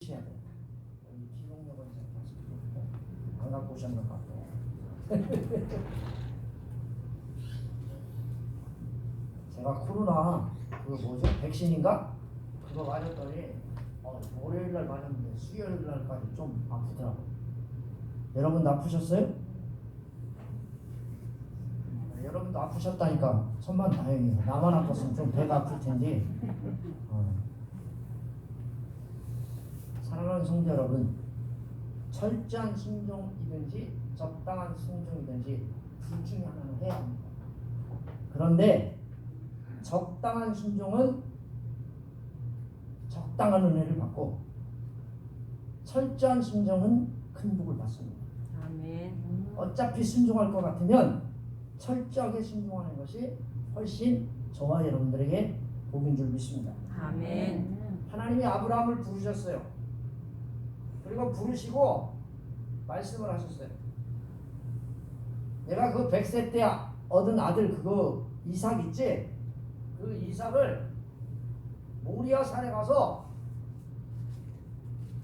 주셔야 돼요. 여기 기록력은 안 갖고 오셨는 것 같고. 제가 코로나 그거 뭐죠? 백신인가? 그거 맞았더니 월요일 날 맞았는데 수요일 날까지 좀 아프더라고요. 여러분도 아프셨어요? 여러분도 아프셨다니까 천만 다행이에요. 나만 아팠으면 좀 배가 아플 텐데. 사랑하는 성도 여러분, 철저한 순종이든지 적당한 순종이든지 둘 중에 하나는 해야 합니다. 그런데 적당한 순종은 적당한 은혜를 받고 철저한 순종은 큰 복을 받습니다. 아멘. 어차피 순종할 것 같으면 철저하게 순종하는 것이 훨씬 저와 여러분들에게 복인 줄 믿습니다. 아멘. 하나님이 아브라함을 부르셨어요. 그리고 부르시고 말씀을 하셨어요. 내가 그 100세 때 얻은 아들 그거 이삭 있지? 그 이삭을 모리아 산에 가서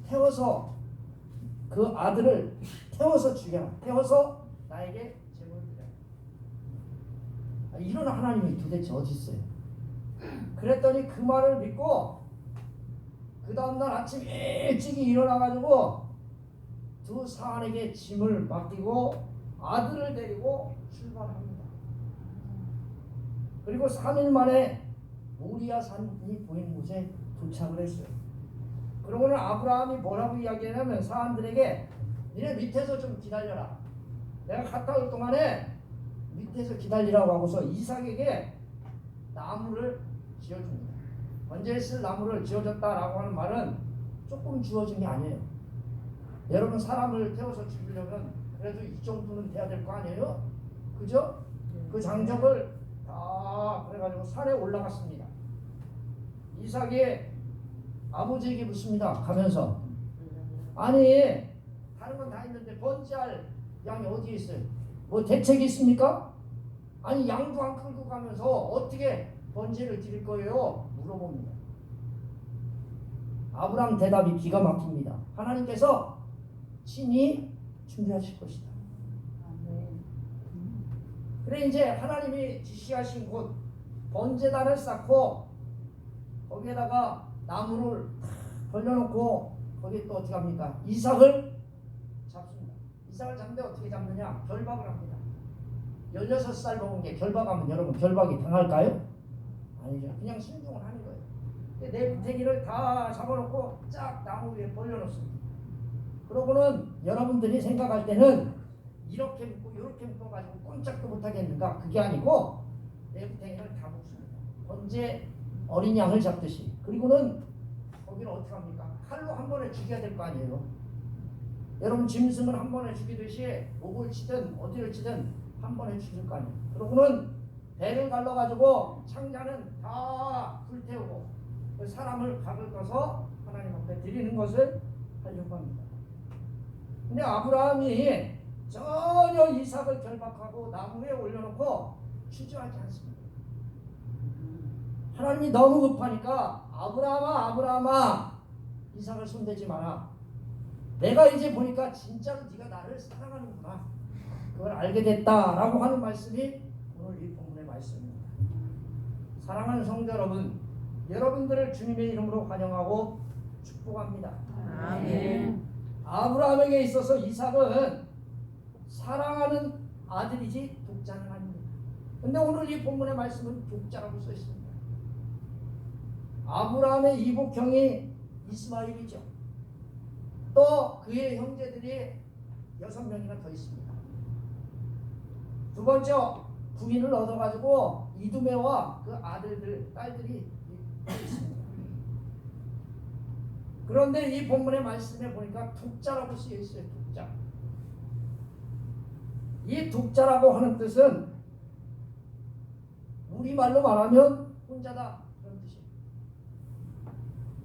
태워서 그 아들을 태워서 죽여라. 태워서 나에게 제물을 드려라. 이런 하나님이 도대체 어디 있어요? 그랬더니 그 말을 믿고 그 다음날 아침 일찍이 일어나가지고 두 사안에게 짐을 맡기고 아들을 데리고 출발합니다. 그리고 3일 만에 모리아 산이 보이는 곳에 도착을 했어요. 그러고는 아브라함이 뭐라고 이야기하냐면 사람들에게 니네 밑에서 좀 기다려라. 내가 갔다 올 동안에 밑에서 기다리라고 하고서 이삭에게 나무를 지어줍니다. 번제에 쓸 나무를 지어줬다라고 하는 말은 조금 주어진 게 아니에요. 여러분 사람을 태워서 죽이려면 그래도 이 정도는 돼야 될 거 아니에요? 그죠? 그 장적을 다 그래가지고 산에 올라갔습니다. 이삭이 아버지에게 묻습니다. 가면서 아니 다른 건 다 있는데 번제할 양이 어디에 있어요? 뭐 대책이 있습니까? 아니 양도 안 끌고 가면서 어떻게 번제를 드릴 거예요? 물어봅니다. 아브라함 대답이 기가 막힙니다. 하나님께서 친히 준비하실 것이다. 그래 이제 하나님이 지시하신 곳 번제단을 쌓고 거기에다가 나무를 벌려놓고 거기에 또 어떻게 합니까? 이삭을 잡습니다. 이삭을 잡는데 어떻게 잡느냐? 결박을 합니다. 16살 먹은 게 결박하면 여러분 결박이 당할까요? 아니죠. 그냥 순종을 하는 거예요. 내부태기를 다 잡아놓고 쫙 나무 위에 벌려놓습니다. 그러고는 여러분들이 생각할 때는 이렇게 묶고 이렇게 묶어가지고 꼼짝도 못하겠는가? 그게 아니고 내부태기를 다 묶습니다. 번제 어린 양을 잡듯이. 그리고는 거기는 어떻게 합니까? 칼로 한 번에 죽여야 될 거 아니에요. 여러분 짐승을 한 번에 죽이듯이 목을 치든 어디를 치든 한 번에 죽일 거 아니에요. 그러고는 배를 갈라가지고 창자는 다 불태우고 그 사람을 각을 꺼서 하나님 앞에 드리는 것을 하려고 합니다. 근데 아브라함이 전혀 이삭을 결박하고 나무에 올려놓고 취조하지 않습니다. 하나님이 너무 급하니까 아브라함아 아브라함아 이삭을 손대지 마라. 내가 이제 보니까 진짜로 네가 나를 사랑하는구나. 그걸 알게 됐다라고 하는 말씀이 오늘 이 본문의 말씀입니다. 사랑하는 성도 여러분, 여러분들을 주님의 이름으로 환영하고 축복합니다. 아멘. 아브라함에게 있어서 이삭은 사랑하는 아들이지 독자는 아닙니다. 근데 오늘 이 본문의 말씀은 독자라고 써 있습니다. 아브라함의 이복형이 이스마엘이죠. 또 그의 형제들이 6명이나 더 있습니다. 두 번째 부인을 얻어가지고 이두메와 그 아들들 딸들이 있습니다. 그런데 이 본문의 말씀에 보니까 독자라고 쓰여 있어요. 독자. 이 독자라고 하는 뜻은 우리말로 말하면 혼자다 그런 뜻이에요.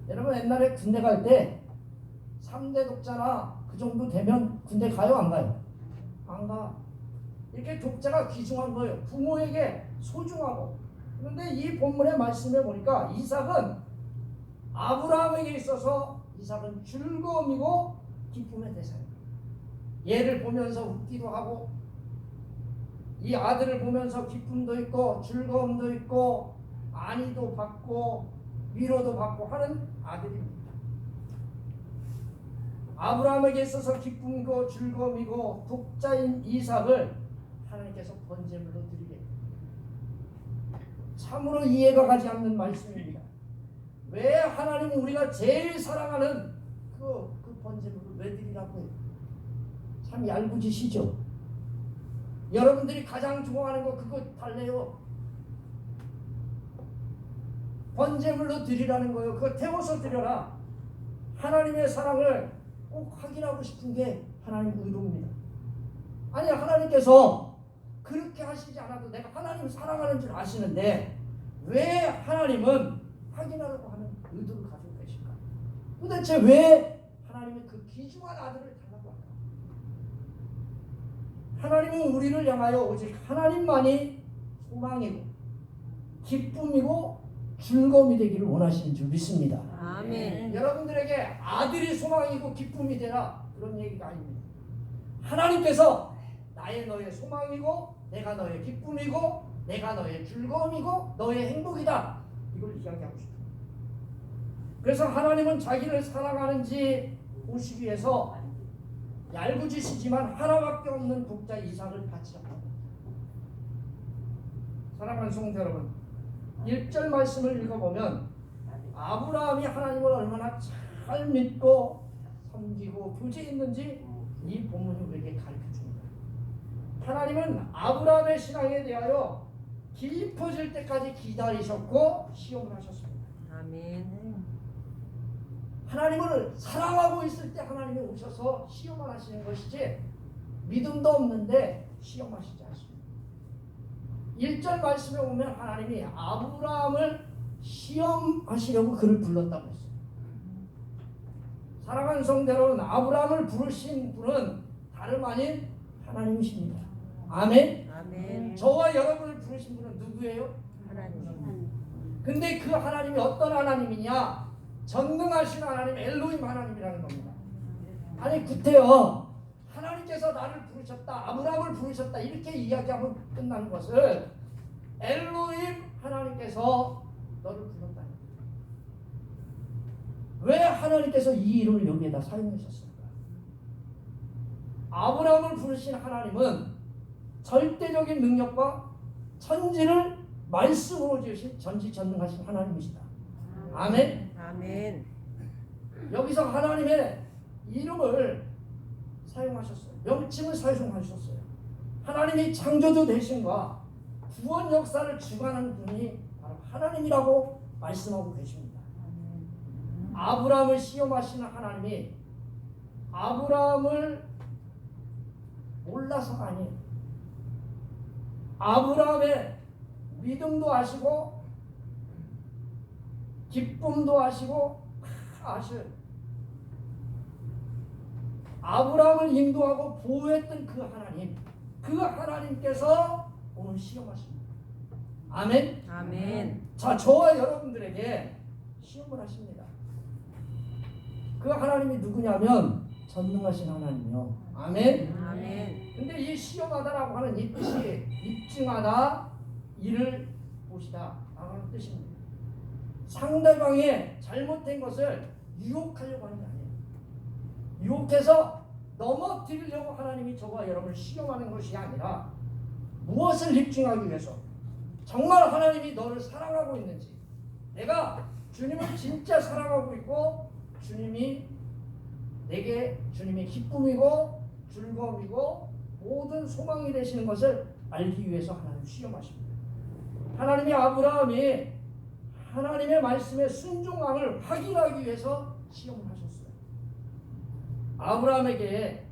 여러분 옛날에 군대 갈 때 3대 독자나 그 정도 되면 군대 가요 안 가요? 안 가. 이렇게 독자가 귀중한 거예요. 부모에게 소중하고. 그런데 이 본문의 말씀에 보니까 이삭은 아브라함에게 있어서 이삭은 즐거움이고 기쁨의 대상입니다. 얘를 보면서 웃기도 하고 이 아들을 보면서 기쁨도 있고 즐거움도 있고 안위도 받고 위로도 받고 하는 아들입니다. 아브라함에게 있어서 기쁨이고 즐거움이고 독자인 이삭을 하나님께서 번제물로 드리게 됩니다. 참으로 이해가 가지 않는 말씀입니다. 왜 하나님은 우리가 제일 사랑하는 그 번제물을 왜 드리라고 해요? 참 얄궂으시죠? 여러분들이 가장 좋아하는 거 그거 달래요. 번제물로 드리라는 거예요. 그거 태워서 드려라. 하나님의 사랑을 꼭 확인하고 싶은 게 하나님 의도입니다. 아니 하나님께서 그렇게 하시지 않아도 내가 하나님 사랑하는 줄 아시는데 왜 하나님은 확인하려고 하는 의도를 가지고 계실까? 도대체 왜 하나님이 그 귀중한 아들을 달라고 할까? 하나님은 우리를 향하여 오직 하나님만이 소망이고 기쁨이고 즐거움이 되기를 원하시는 줄 믿습니다. 아멘. 여러분들에게 아들이 소망이고 기쁨이 되라 그런 얘기가 아닙니다. 하나님께서 나의 너의 소망이고 내가 너의 기쁨이고 내가 너의 즐거움이고 너의 행복이다 이걸 이야기하고 싶습니다. 그래서 하나님은 자기를 사랑하는지 보시기 위해서 얄궂으시지만 하나밖에 없는 독자 이삭을 바치라고 합니다. 사랑하는 성도 여러분, 1절 말씀을 읽어보면 아브라함이 하나님을 얼마나 잘 믿고 섬기고 교제했는지 이 본문이 우리에게 가르쳐줍니다. 하나님은 아브라함의 신앙에 대하여 깊어질 때까지 기다리셨고 시험을 하셨습니다. 아멘. 하나님을 사랑하고 있을 때 하나님이 오셔서 시험을 하시는 것이지 믿음도 없는데 시험하시지 않습니다. 1절 말씀에 보면 하나님이 아브라함을 시험하시려고 그를 불렀다고 했어요. 사랑하는 성도 여러분, 아브라함을 부르신 분은 다름 아닌 하나님이십니다. 아멘. 아멘. 저와 여러분을 부르신 분은 누구예요? 하나님. 근데 그 하나님이 어떤 하나님이냐? 전능하신 하나님, 엘로힘 하나님이라는 겁니다. 아니 그때요 하나님께서 나를 부르셨다, 아브라함을 부르셨다 이렇게 이야기하면 끝나는 것을 엘로힘 하나님께서 너를 불렀다. 왜 하나님께서 이 이름을 여기에다 사용하셨을까? 아브라함을 부르신 하나님은 절대적인 능력과 천지를 말씀으로 지으신 전지전능하신 하나님이시다. 아멘. 아멘. 여기서 하나님의 이름을 사용하셨어요. 명칭을 사용하셨어요. 하나님이 창조주 되신과 구원 역사를 주관하는 분이 바로 하나님이라고 말씀하고 계십니다. 아브라함을 시험하시는 하나님이 아브라함을 몰라서가 아니에요. 아브라함의 믿음도 아시고 기쁨도 아시고 아셔요. 아브라함을 인도하고 보호했던 그 하나님께서 오늘 시험하십니다. 아멘. 아멘. 자, 저와 여러분들에게 시험을 하십니다. 그 하나님이 누구냐면 전능하신 하나님이요. 아멘. 아멘. 근데 이 시험하다라고 하는 이 뜻이 입증하다, 이를 보시다 라는 뜻입니다. 상대방의 잘못된 것을 유혹하려고 하는 게 아니에요. 유혹해서 넘어뜨리려고 하나님이 저와 여러분을 시험하는 것이 아니라 무엇을 입증하기 위해서 정말 하나님이 너를 사랑하고 있는지, 내가 주님을 진짜 사랑하고 있고 주님이 내게 주님의 기쁨이고 즐거움이고 모든 소망이 되시는 것을 알기 위해서 하나님 시험하십니다. 하나님이 아브라함이 하나님의 말씀에 순종함을 확인하기 위해서 시험을 하셨어요. 아브라함에게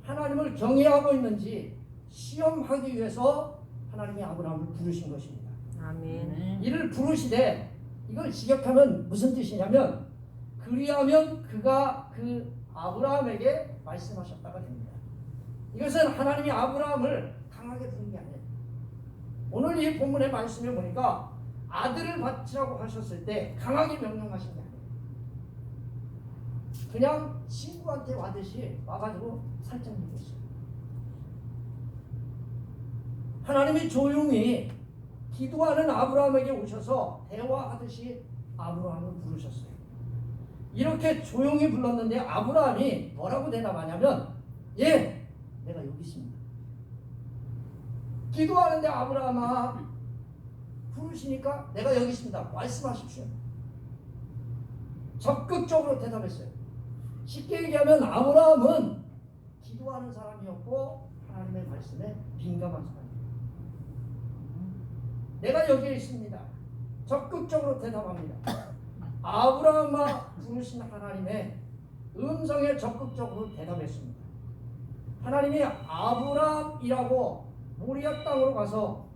하나님을 경외하고 있는지 시험하기 위해서 하나님이 아브라함을 부르신 것입니다. 아멘. 이를 부르시되, 이걸 직역하면 무슨 뜻이냐면 그리하면 그가 그 아브라함에게 말씀하셨다가 됩니다. 이것은 하나님이 아브라함을 강하게 부른 게 아니에요. 오늘 이 본문의 말씀에 보니까 아들을 바치라고 하셨을 때 강하게 명령하신 게 아니에요. 그냥 친구한테 와듯이 와가지고 살짝 얘기했어요. 하나님이 조용히 기도하는 아브라함에게 오셔서 대화하듯이 아브라함을 부르셨어요. 이렇게 조용히 불렀는데 아브라함이 뭐라고 대답하냐면 예, 내가 여기 있습니다. 기도하는데 아브라함아 부르시니까 내가 여기 있습니다. 말씀하십시오. 적극적으로 대답했어요. 쉽게 얘기하면 아브라함은 기도하는 사람이었고 하나님의 말씀에 민감한 사람이에요. 내가 여기에 있습니다. 적극적으로 대답합니다. 아브라함아 부르신 하나님의 음성에 적극적으로 대답했습니다. 하나님이 아브라함이라고 모리아 땅으로 가서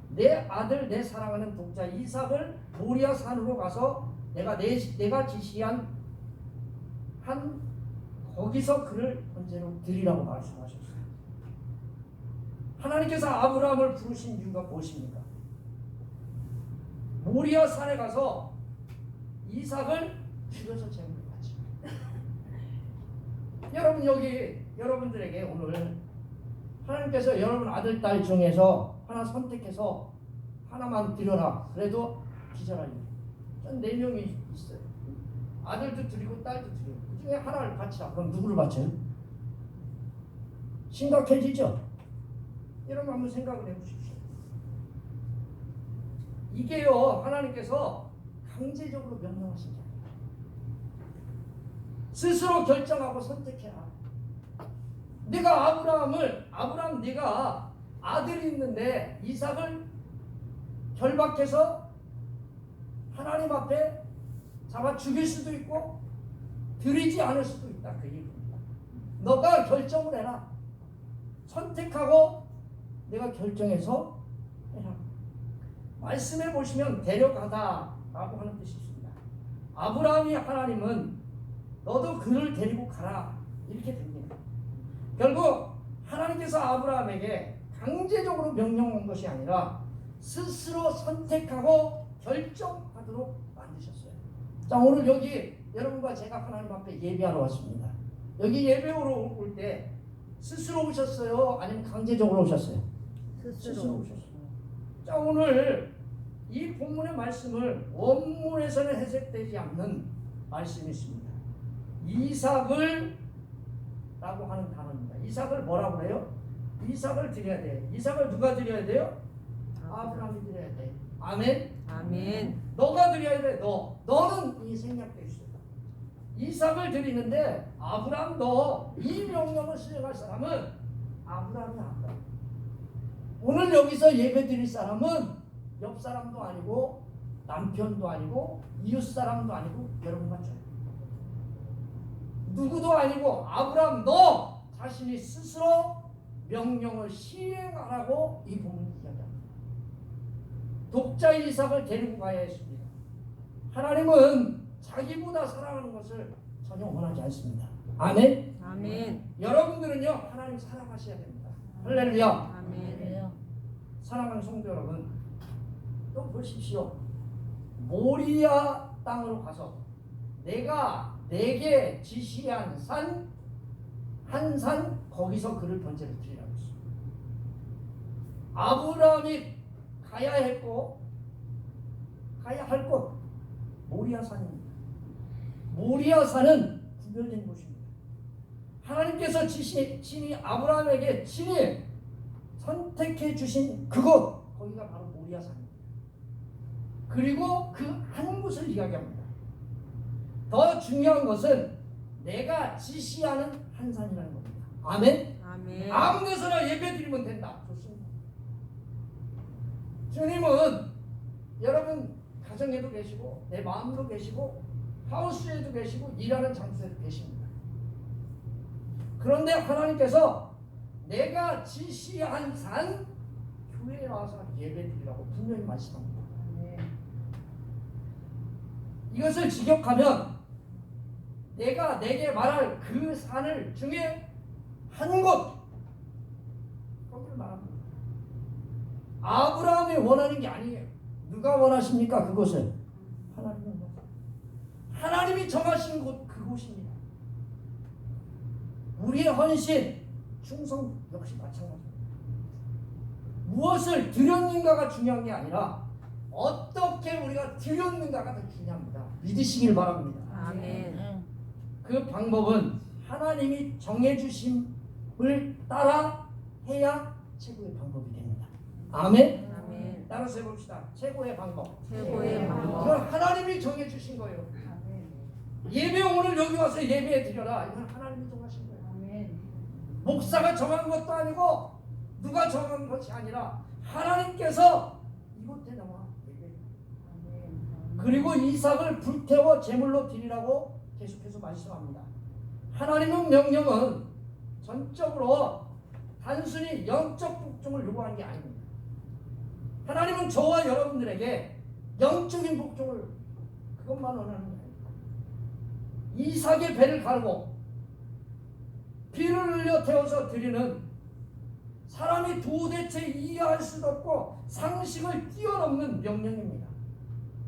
내 아들 내 사랑하는 독자 이삭을 모리아 산으로 가서 내가 지시한 한 거기서 그를 번제로 드리라고 말씀하셨어요. 하나님께서 아브라함을 부르신 이유가 무엇입니까? 모리아 산에 가서 이삭을 죽여서 제물을 바치. 여러분 여기 여러분들에게 오늘 하나님께서 여러분 아들 딸 중에서 하나 선택해서 하나만 드려라. 그래도 기절하니. 전 4명이 있어요. 아들도 드리고 딸도 드리고 그 중에 하나를 바치라. 그럼 누구를 바쳐요? 심각해지죠? 여러분 한번 생각을 해보십시오. 이게요 하나님께서 강제적으로 명령하신 게 아니에요. 스스로 결정하고 선택해라. 내가 아브라함 네가 아들이 있는데 이삭을 결박해서 하나님 앞에 잡아 죽일 수도 있고 드리지 않을 수도 있다. 그 얘기입니다. 너가 결정을 해라. 선택하고 내가 결정해서 해라. 말씀해 보시면 데려가다라고 하는 뜻이 있습니다. 아브라함이 하나님은 너도 그를 데리고 가라 이렇게 됩니다. 결국 하나님께서 아브라함에게 강제적으로 명령한 것이 아니라 스스로 선택하고 결정하도록 만드셨어요. 자 오늘 여기 여러분과 제가 하나님 앞에 예배하러 왔습니다. 여기 예배하러 올 때 스스로 오셨어요? 아니면 강제적으로 오셨어요? 스스로 오셨어요. 자 오늘 이 본문의 말씀을 원문에서는 해석되지 않는 말씀이 있습니다. 이삭을 라고 하는 단어입니다. 이삭을 뭐라고 해요? 이삭을 드려야 돼. 이삭을 누가 드려야 돼요? 아브라함이 드려야 돼. 아멘? 아멘. 너가 드려야 돼. 너는 이 생략돼 있어요. 이삭을 드리는데 아브라함 너 이 명령을 수행할 사람은 아브라함이 아니라 오늘 여기서 예배 드릴 사람은 옆 사람도 아니고 남편도 아니고 이웃 사람도 아니고 여러분과 저예요. 누구도 아니고 아브라함 너 자신이 스스로 명령을 시행하라고 이 본문이 이야기합니다. 독자 이삭을 데리고 가야 했습니다. 하나님은 자기보다 사랑하는 것을 전혀 원하지 않습니다. 아멘. 아멘. 여러분들은요 하나님 사랑하셔야 됩니다. 할렐루야. 아멘. 사랑하는 성도 여러분, 또 보십시오. 모리아 땅으로 가서 내가 내게 지시한 산 한 산 거기서 그를 번제로 드리라고 했습니다. 아브라함이 가야 했고 가야 할 곳 모리아 산입니다. 모리아 산은 구별된 곳입니다. 하나님께서 친히 아브라함에게 친히 선택해 주신 그곳 거기가 바로 모리아 산입니다. 그리고 그 한 곳을 이야기합니다. 더 중요한 것은 내가 지시하는 한 산이라는 겁니다. 아멘? 아멘. 아무 데서나 예배 드리면 된다. 좋습니다. 주님은 여러분 가정에도 계시고 내 마음도 계시고 하우스에도 계시고 일하는 장소에도 계십니다. 그런데 하나님께서 내가 지시한 산 교회에 와서 예배 드리라고 분명히 말씀합니다. 이것을 직역하면 내가 내게 말할 그 산을 중에 한 곳 거기를 말합니다. 아브라함이 원하는 게 아니에요. 누가 원하십니까? 그것을 하나님이 원하십니다. 하나님이 정하신 곳 그곳입니다. 우리의 헌신, 충성 역시 마찬가지입니다. 무엇을 드렸는가가 중요한 게 아니라 어떻게 우리가 드렸는가가 더 중요합니다. 믿으시길 바랍니다. 아멘. 그 방법은 하나님이 정해주심을 따라 해야 최고의 방법이 됩니다. 아멘. 아멘. 따라서 해봅시다. 최고의 방법. 최고의 방법. 이건 하나님이 정해주신 거예요. 예배 오늘 여기 와서 예배 드려라. 이건 하나님이 정하신 거예요. 목사가 정한 것도 아니고 누가 정한 것이 아니라 하나님께서 이곳에 나와 예배. 그리고 이삭을 불태워 제물로 드리라고 계속해서 말씀합니다. 하나님의 명령은 전적으로 단순히 영적 복종을 요구하는 게 아닙니다. 하나님은 저와 여러분들에게 영적인 복종을 그것만 원하는 게 아닙니다. 이삭의 배를 갈고 피를 흘려 태워서 드리는 사람이 도대체 이해할 수도 없고 상식을 뛰어넘는 명령입니다.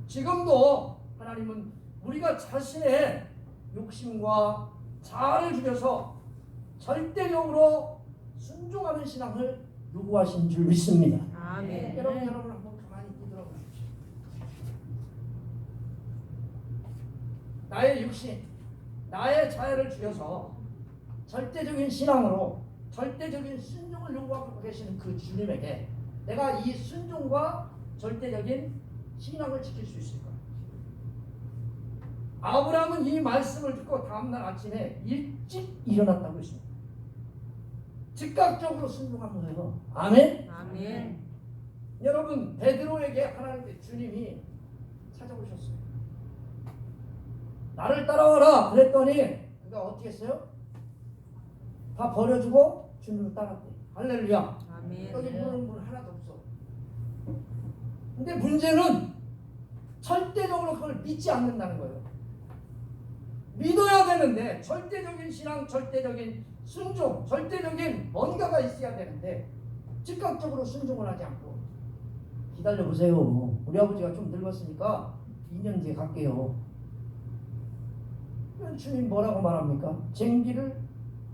지금도 하나님은 우리가 자신의 욕심과 자아를 죽여서 절대적으로 순종하는 신앙을 요구하신 줄 믿습니다. 아멘. 여러분 한번 가만히 뒤돌아보십시오. 나의 육신, 나의 자아를 죽여서 절대적인 신앙으로 절대적인 순종을 요구하고 계시는 그 주님에게 내가 이 순종과 절대적인 신앙을 지킬 수 있을까? 아브라함은 이 말씀을 듣고 다음날 아침에 일찍 일어났다고 했습니다. 즉각적으로 순종한 거예요. 아멘? 아멘. 여러분, 베드로에게 하나님께 주님이 찾아오셨어요. 나를 따라와라 그랬더니 그가 어떻게 했어요? 다 버려주고 주님을 따랐대. 할렐루야. 아멘. 여기 보는 분 하나도 없어. 근데 문제는 절대적으로 그걸 믿지 않는다는 거예요. 믿어야 되는데 절대적인 신앙, 절대적인 순종, 절대적인 뭔가가 있어야 되는데 즉각적으로 순종을 하지 않고 기다려보세요. 우리 아버지가 좀 늙었으니까 2년 뒤에 갈게요. 그럼 주님 뭐라고 말합니까? 쟁기를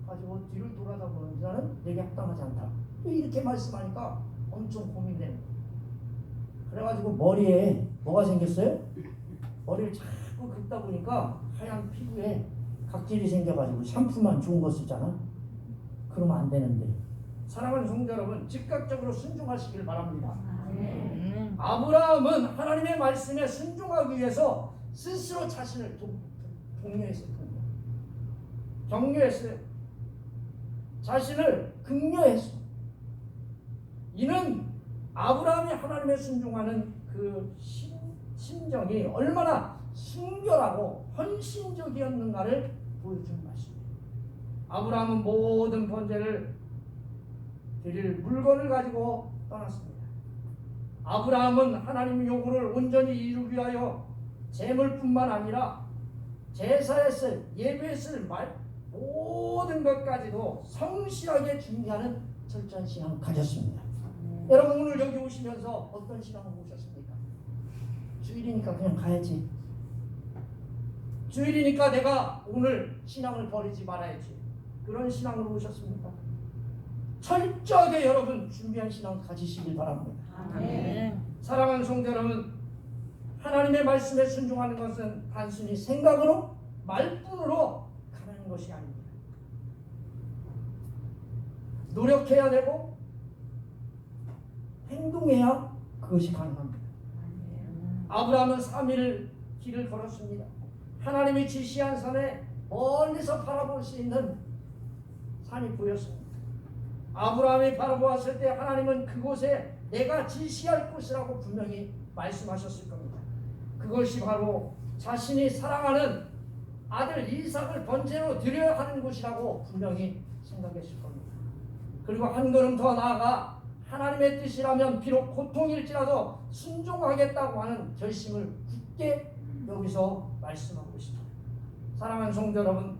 가지고 뒤를 돌아다 보는 자는 내게 합당하지 않다. 이렇게 말씀하니까 엄청 고민되는 거예요. 그래가지고 머리에 뭐가 생겼어요? 머리를 자꾸 긁다 보니까 하얀 피부에 각질이 생겨가지고 샴푸만 좋은 거 쓰잖아. 그러면 안 되는데. 사랑하는 성도 여러분, 즉각적으로 순종하시길 바랍니다. 아브라함은 하나님의 말씀에 순종하기 위해서 스스로 자신을 독려했어요. 격려했어요. 자신을 긍려했어. 이는 아브라함이 하나님의 순종하는 그 심정이 얼마나 순결하고 헌신적이었는가를 보여주는 말씀입니다. 아브라함은 모든 번제를 드릴 물건을 가지고 떠났습니다. 아브라함은 하나님의 요구를 온전히 이루기 위하여 재물뿐만 아니라 제사에 쓸, 예배에 쓸 모든 것까지도 성실하게 준비하는 철저한 신앙을 가졌습니다. 여러분 오늘 여기 오시면서 어떤 신앙을 보셨습니까? 주일이니까 그냥 가야지. 주일이니까 내가 오늘 신앙을 버리지 말아야지. 그런 신앙으로 오셨습니까? 철저하게 여러분 준비한 신앙 가지시길 바랍니다. 아멘. 사랑하는 성도 여러분, 하나님의 말씀에 순종하는 것은 단순히 생각으로 말뿐으로 가는 것이 아닙니다. 노력해야 되고 행동해야 그것이 가능합니다. 아브라함은 3일 길을 걸었습니다. 하나님이 지시한 산에 멀리서 바라볼 수 있는 산이 보였습니다. 아브라함이 바라보았을 때 하나님은 그곳에 내가 지시할 곳이라고 분명히 말씀하셨을 겁니다. 그것이 바로 자신이 사랑하는 아들 이삭을 번제로 드려야 하는 곳이라고 분명히 생각했을 겁니다. 그리고 한 걸음 더 나아가 하나님의 뜻이라면 비록 고통일지라도 순종하겠다고 하는 결심을 굳게 여기서 말씀하고 있습니다. 사랑하는 성도 여러분,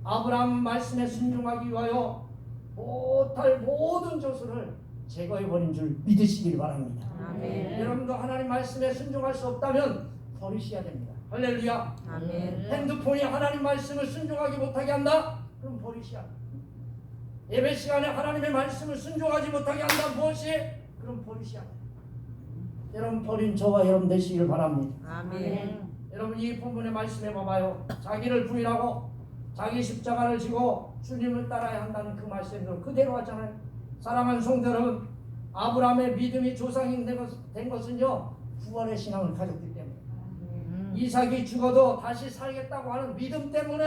아브라함 말씀에 순종하기 위하여 못할 모든 조수를 제거해버린 줄 믿으시길 바랍니다. 아멘. 여러분도 하나님 말씀에 순종할 수 없다면 버리셔야 됩니다. 할렐루야. 아멘. 핸드폰이 하나님 말씀을 순종하지 못하게 한다? 그럼 버리시야. 예배 시간에 하나님의 말씀을 순종하지 못하게 한다? 무엇이? 그럼 버리시야. 여러분 버린 저와 여러분 되시기를 바랍니다. 아멘. 여러분 이 본문의 말씀에 봐봐요. 자기를 부인하고 자기 십자가를 지고 주님을 따라야 한다는 그 말씀대로 그대로 하잖아요. 사랑하는 성도 여러분, 아브라함의 믿음이 조상이 된 것은요 구원의 신앙을 가졌기 때문에 이삭이 죽어도 다시 살겠다고 하는 믿음 때문에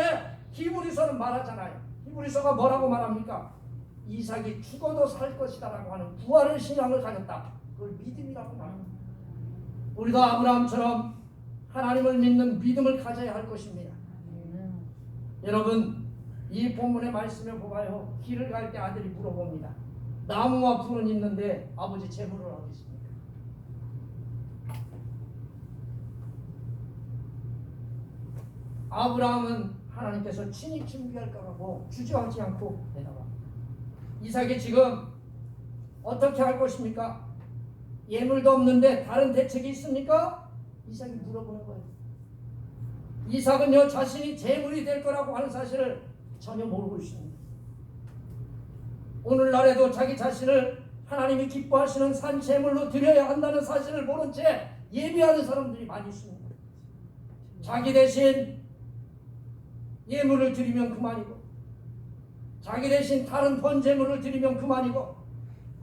히브리서는 말하잖아요. 히브리서가 뭐라고 말합니까? 이삭이 죽어도 살 것이다라고 하는 부활의 신앙을 가졌다. 그걸 믿음이라고 말합니다. 우리도 아브라함처럼 하나님을 믿는 믿음을 가져야 할 것입니다. 여러분 이 본문의 말씀을 보아요. 길을 갈 때 아들이 물어봅니다. 나무와 풀은 있는데 아버지 재물을 어디 있습니까? 아브라함은 하나님께서 친히 준비할 거라고 주저하지 않고 대답합니다. 이삭이 지금 어떻게 할 것입니까? 예물도 없는데 다른 대책이 있습니까? 이삭이 물어보는 거예요. 이삭은요 자신이 재물이 될 거라고 하는 사실을 전혀 모르고 있습니다. 오늘날에도 자기 자신을 하나님이 기뻐하시는 산 제물로 드려야 한다는 사실을 모른 채 예비하는 사람들이 많이 있습니다. 자기 대신 예물을 드리면 그만이고 자기 대신 다른 번제물을 드리면 그만이고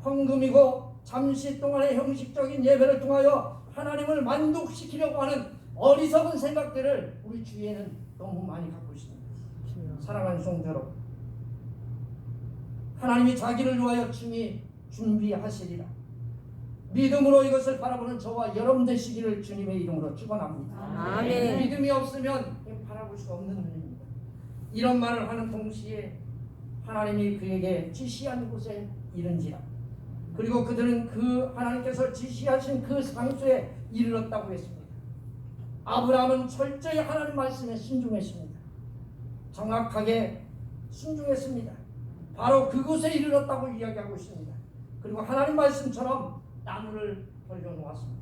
헌금이고 잠시 동안의 형식적인 예배를 통하여 하나님을 만족시키려고 하는 어리석은 생각들을 우리 주위에는 너무 많이 갖고 있습니다. 사랑하는 성도 여러분, 하나님이 자기를 위하여 준비하시리라 믿음으로 이것을 바라보는 저와 여러분 되시기를 주님의 이름으로 축원합니다. 아멘. 믿음이 없으면 바라볼 수 없는 눈입니다. 이런 말을 하는 동시에 하나님이 그에게 지시한 곳에 이른지라 그리고 그들은 그 하나님께서 지시하신 그 장소에 이르렀다고 했습니다. 아브라함은 철저히 하나님 말씀에 순종했습니다. 정확하게 순종했습니다. 바로 그곳에 이르렀다고 이야기하고 있습니다. 그리고 하나님 말씀처럼 나무를 벌려놓았습니다.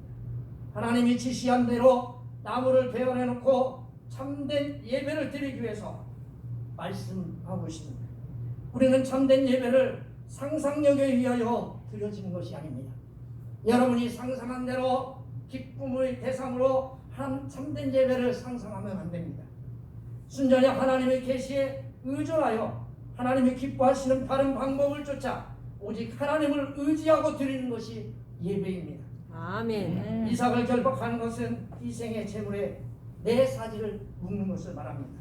하나님이 지시한 대로 나무를 베어내놓고 참된 예배를 드리기 위해서 말씀하고 있습니다. 우리는 참된 예배를 상상력에 의하여 드려지는 것이 아닙니다. 여러분이 상상한 대로 기쁨의 대상으로 한 참된 예배를 상상하면 안 됩니다. 순전히 하나님의 계시에 의존하여 하나님이 기뻐하시는 바른 방법을 쫓아 오직 하나님을 의지하고 드리는 것이 예배입니다. 아멘. 이삭을 결박하는 것은 희생의 제물에 내 사지를 묶는 것을 말합니다.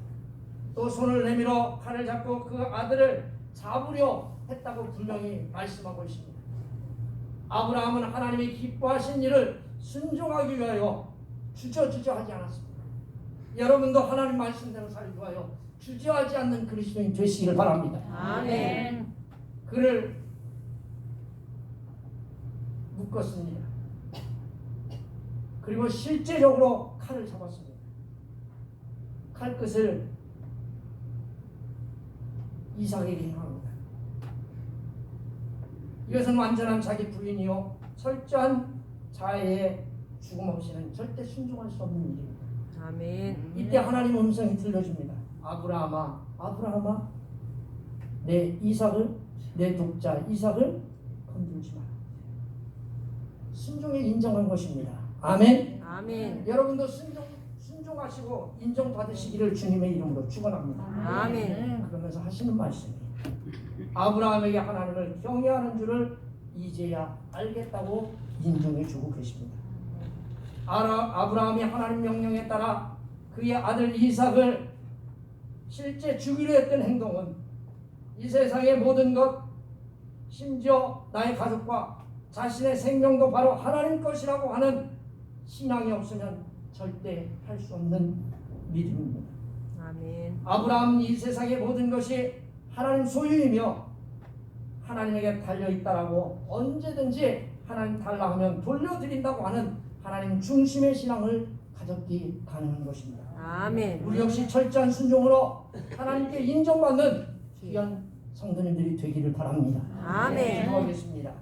또 손을 내밀어 칼을 잡고 그 아들을 잡으려 했다고 분명히 말씀하고 있습니다. 아브라함은 하나님이 기뻐하신 일을 순종하기 위하여 주저하지 않았습니다. 여러분도 하나님 말씀대로 살기 위하여 주저하지 않는 그리스도인 되시기를 바랍니다. 아멘. 그를 묶었습니다. 그리고 실제적으로 칼을 잡았습니다. 칼끝을 이삭에게 향합니다. 이것은 완전한 자기 부인이요 철저한 자아의 죽음 없이는 절대 순종할 수 없는 일입니다. 아멘. 이때 하나님 음성이 들려줍니다. 아브라함아, 아브라함아, 내 이삭을, 내 독자 이삭을 건들지 마라. 순종에 인정한 것입니다. 아멘. 아멘. 여러분도 순종하시고 인정받으시기를 주님의 이름으로 축원합니다. 아멘. 그러면서 하시는 말씀이 아브라함에게 하나님을 경외하는 줄을 이제야 알겠다고 인정해 주고 계십니다. 아브라함이 하나님 명령에 따라 그의 아들 이삭을 실제 죽이려 했던 행동은 이 세상의 모든 것, 심지어 나의 가족과 자신의 생명도 바로 하나님 것이라고 하는 신앙이 없으면 절대 할 수 없는 믿음입니다. 아멘. 아브라함은 이 세상의 모든 것이 하나님 소유이며 하나님에게 달려있다라고 언제든지 하나님 달라 하면 돌려드린다고 하는 하나님 중심의 신앙을 가졌기 가능한 것입니다. 아멘. 우리 역시 철저한 순종으로 하나님께 인정받는 귀한 성도님들이 되기를 바랍니다. 아멘. 기도하겠습니다.